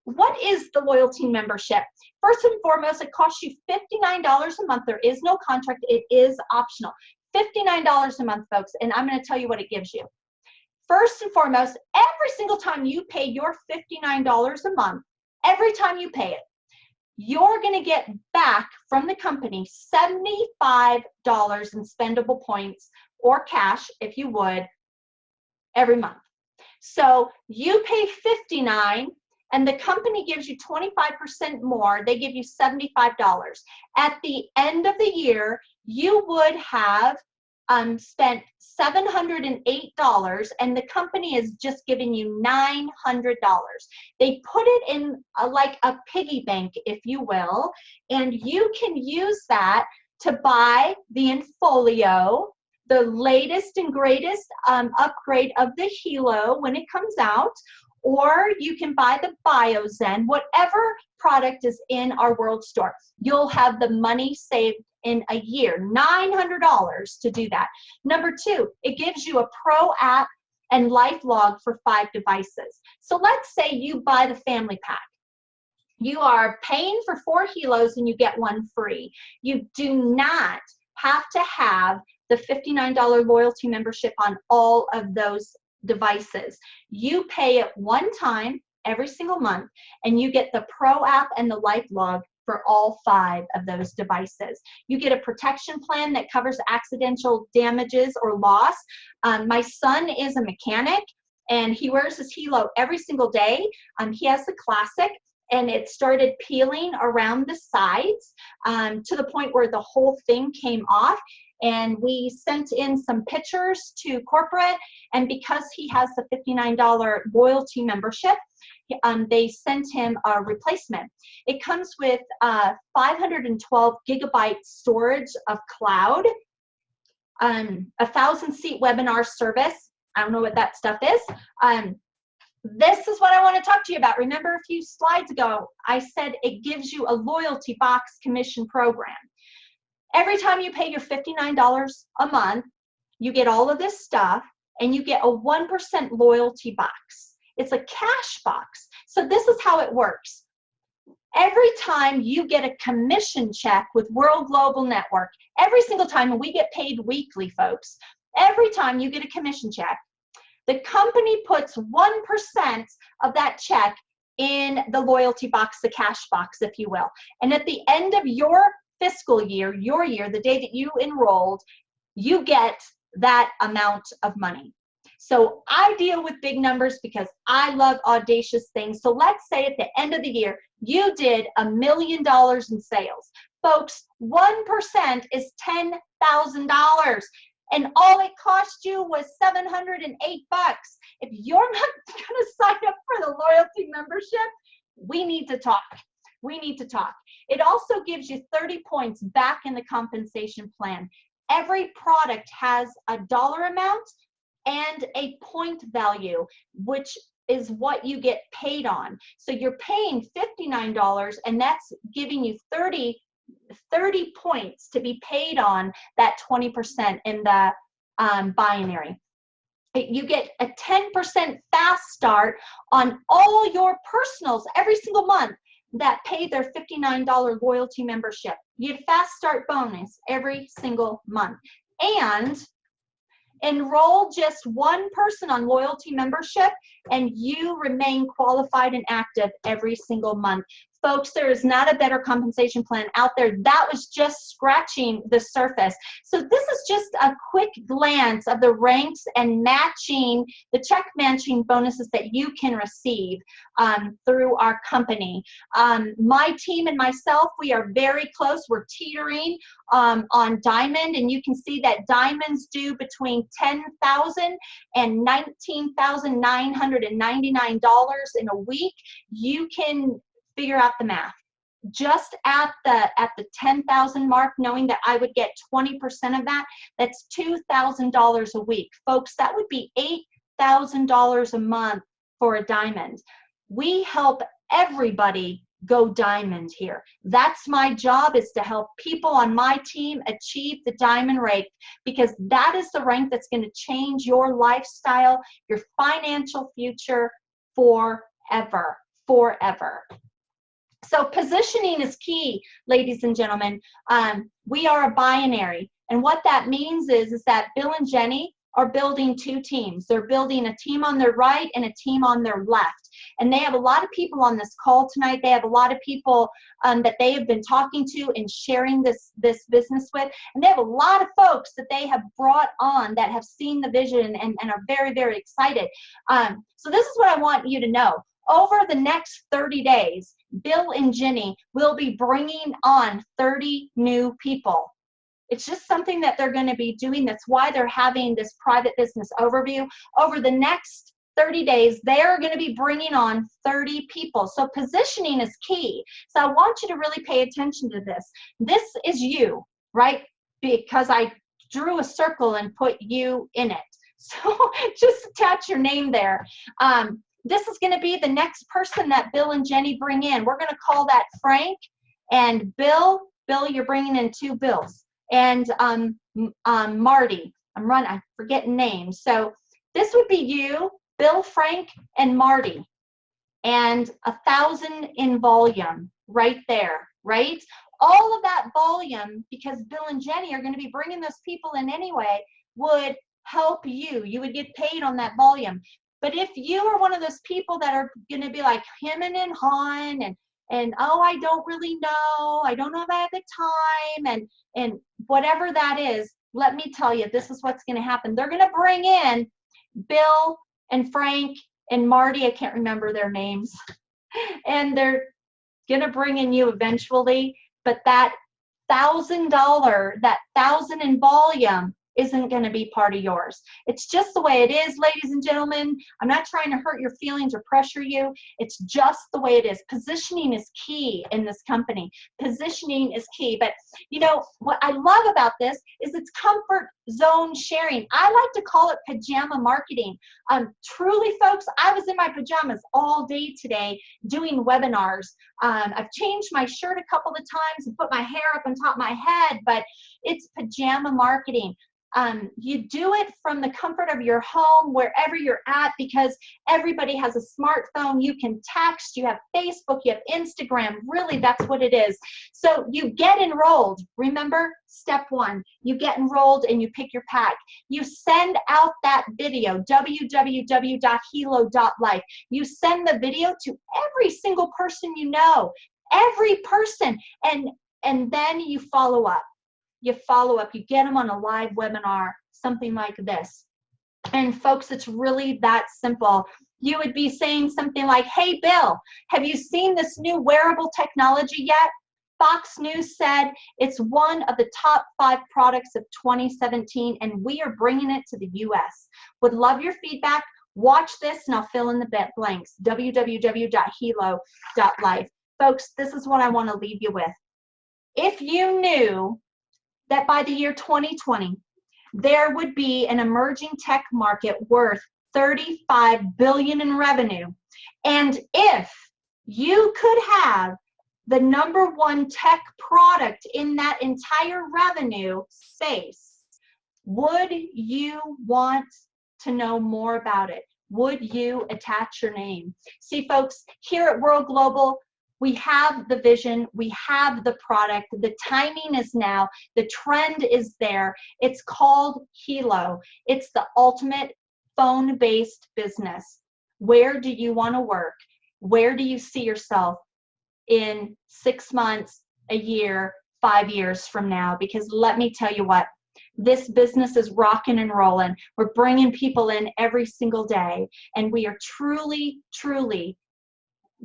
A: what is the loyalty membership? First and foremost, it costs you $59 a month. There is no contract. It is optional. $59 a month, folks, and I'm going to tell you what it gives you. First and foremost, every single time you pay your $59 a month, every time you pay it, you're going to get back from the company $75 in spendable points, or cash, if you would, every month. So you pay $59 and the company gives you 25% more. They give you $75. At the end of the year, you would have spent $708, and the company is just giving you $900. They put it in like a piggy bank, if you will, and you can use that to buy the Infolio, the latest and greatest upgrade of the Helo when it comes out, or you can buy the BioZen, whatever product is in our world store. You'll have the money saved in a year, $900 to do that. Number two, it gives you a pro app and life log for 5 devices. So let's say you buy the family pack. You are paying for 4 Helos and you get 1 free. You do not have to have the $59 loyalty membership on all of those devices. You pay it one time every single month, and you get the Pro app and the Life Log for all 5 of those devices. You get a protection plan that covers accidental damages or loss. My son is a mechanic, and he wears his Helo every single day. He has the Classic, and it started peeling around the sides to the point where the whole thing came off. And we sent in some pictures to corporate, and because he has the $59 loyalty membership, they sent him a replacement. It comes with 512 gigabyte storage of cloud, a 1,000-seat webinar service. I don't know what that stuff is. This is what I want to talk to you about. Remember a few slides ago, I said it gives you a loyalty box commission program. Every time you pay your $59 a month, you get all of this stuff, and you get a 1% loyalty box. It's a cash box. So this is how it works. Every time you get a commission check with World Global Network, every single time, and we get paid weekly, folks, every time you get a commission check, the company puts 1% of that check in the loyalty box, the cash box, if you will. And at the end of your fiscal year, your year, the day that you enrolled, you get that amount of money. So I deal with big numbers because I love audacious things. So let's say at the end of the year, you did $1 million in sales. Folks, 1% is $10,000. And all it cost you was $708. If you're not going to sign up for the loyalty membership, we need to talk. We need to talk. It also gives you 30 points back in the compensation plan. Every product has a dollar amount and a point value, which is what you get paid on. So you're paying $59, and that's giving you 30 points to be paid on that 20% in the binary. You get a 10% fast start on all your personals every single month that pay their $59 loyalty membership. You get fast start bonus every single month. And Enroll just one person on loyalty membership, and you remain qualified and active every single month. Folks, there is not a better compensation plan out there. That was just scratching the surface. So this is just a quick glance of the ranks and matching, the check matching bonuses that you can receive through our company. My team and myself, we are very close. We're teetering on Diamond, and you can see that Diamonds do between $10,000 and $19,999 in a week. You can figure out the math. Just at the 10,000 mark, knowing that I would get 20% of that, that's $2,000 a week. Folks, that would be $8,000 a month for a diamond. We help everybody go diamond here. That's my job, is to help people on my team achieve the diamond rank, because that is the rank that's going to change your lifestyle, your financial future forever, forever. So positioning is key, ladies and gentlemen. We are a binary, and what that means is that Bill and Jenny are building two teams. They're building a team on their right and a team on their left. And they have a lot of people on this call tonight. They have a lot of people that they have been talking to and sharing this business with. And they have a lot of folks that they have brought on that have seen the vision and are very, very excited. So this is what I want you to know. Over the next 30 days, Bill and Jenny will be bringing on 30 new people. It's just something that they're going to be doing. That's why they're having this private business overview. Over the next 30 days, they're going to be bringing on 30 people. So positioning is key. So I want you to really pay attention to this. This is you, right? Because I drew a circle and put you in it. So just attach your name there. This is going to be the next person that Bill and Jenny bring in. We're going to call that Frank. And Bill, you're bringing in two Bills. And Marty, I'm forgetting names. So this would be you, Bill, Frank, and Marty. And 1,000 in volume right there, right? All of that volume, because Bill and Jenny are going to be bringing those people in anyway, would help you. You would get paid on that volume. But if you are one of those people that are going to be like him and Han and oh, I don't really know, I don't know if I have the time, and whatever that is, let me tell you, this is what's going to happen. They're going to bring in Bill and Frank and Marty, I can't remember their names, and they're going to bring in you eventually, but that $1,000, that 1,000 in volume, isn't going to be part of yours. It's just the way it is, ladies and gentlemen. I'm not trying to hurt your feelings or pressure you. It's just the way it is. Positioning is key in this company. Positioning is key. But you know, what I love about this is it's comfort zone sharing. I like to call it pajama marketing. Truly, folks, I was in my pajamas all day today doing webinars. I've changed my shirt a couple of times and put my hair up on top of my head, but it's pajama marketing. You do it from the comfort of your home, wherever you're at, because everybody has a smartphone. You can text, you have Facebook, you have Instagram. Really, that's what it is. So you get enrolled. Remember, step one, you get enrolled and you pick your pack. You send out that video, www.helo.life. You send the video to every single person you know, every person, and then you follow up. You follow up, you get them on a live webinar, something like this. And folks, it's really that simple. You would be saying something like, hey, Bill, have you seen this new wearable technology yet? Fox News said it's one of the top 5 products of 2017, and we are bringing it to the US. Would love your feedback. Watch this, and I'll fill in the blanks, www.helo.life. Folks, this is what I want to leave you with. If you knew that by the year 2020, there would be an emerging tech market worth $35 billion in revenue, and if you could have the #1 tech product in that entire revenue space, would you want to know more about it? Would you attach your name? See, folks, here at World Global, We have the vision, we have the product, the timing is now, the trend is there. It's called Helo. It's the ultimate phone-based business. Where do you want to work? Where do you see yourself in 6 months, a year, 5 years from now? Because let me tell you what, this business is rocking and rolling. We're bringing people in every single day, and we are truly, truly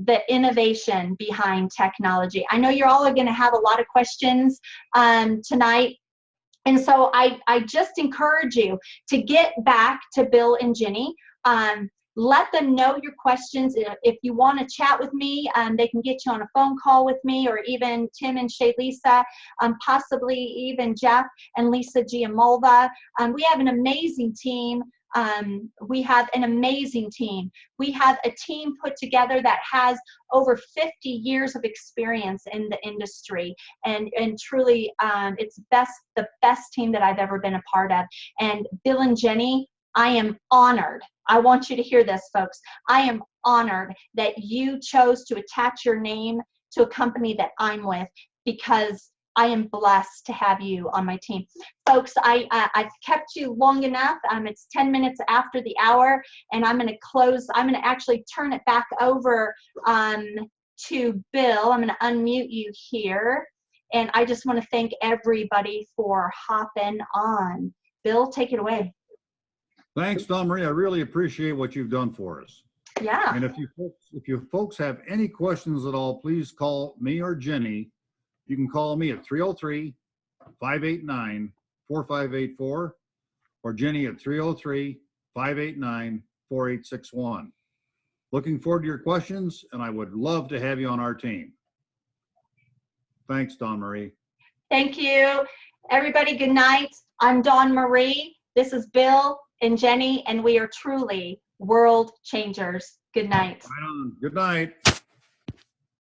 A: the innovation behind technology. I know you're all going to have a lot of questions tonight. And so I just encourage you to get back to Bill and Ginny. Let them know your questions. If you want to chat with me, they can get you on a phone call with me, or even Tim and Shay Lisa, possibly even Jeff and Lisa Giamolva. We have an amazing team. We have an amazing team. We have a team put together that has over 50 years of experience in the industry, and truly it's the best team that I've ever been a part of. And Bill and Jenny, I am honored. I want you to hear this, folks. I am honored that you chose to attach your name to a company that I'm with, because I am blessed to have you on my team. Folks, I've kept you long enough. It's 10 minutes after the hour, and I'm going to close. I'm going to actually turn it back over to Bill. I'm going to unmute you here. And I just want to thank everybody for hopping on. Bill, take it away.
B: Thanks, Dawn Marie. I really appreciate what you've done for us.
A: Yeah.
B: And if you folks have any questions at all, please call me or Jenny. You can call me at 303-589-4584, or Jenny at 303-589-4861. Looking forward to your questions, and I would love to have you on our team. Thanks, Dawn Marie.
A: Thank you. Everybody, good night. I'm Dawn Marie. This is Bill and Jenny, and we are truly world changers. Good night.
B: Right on. Good night.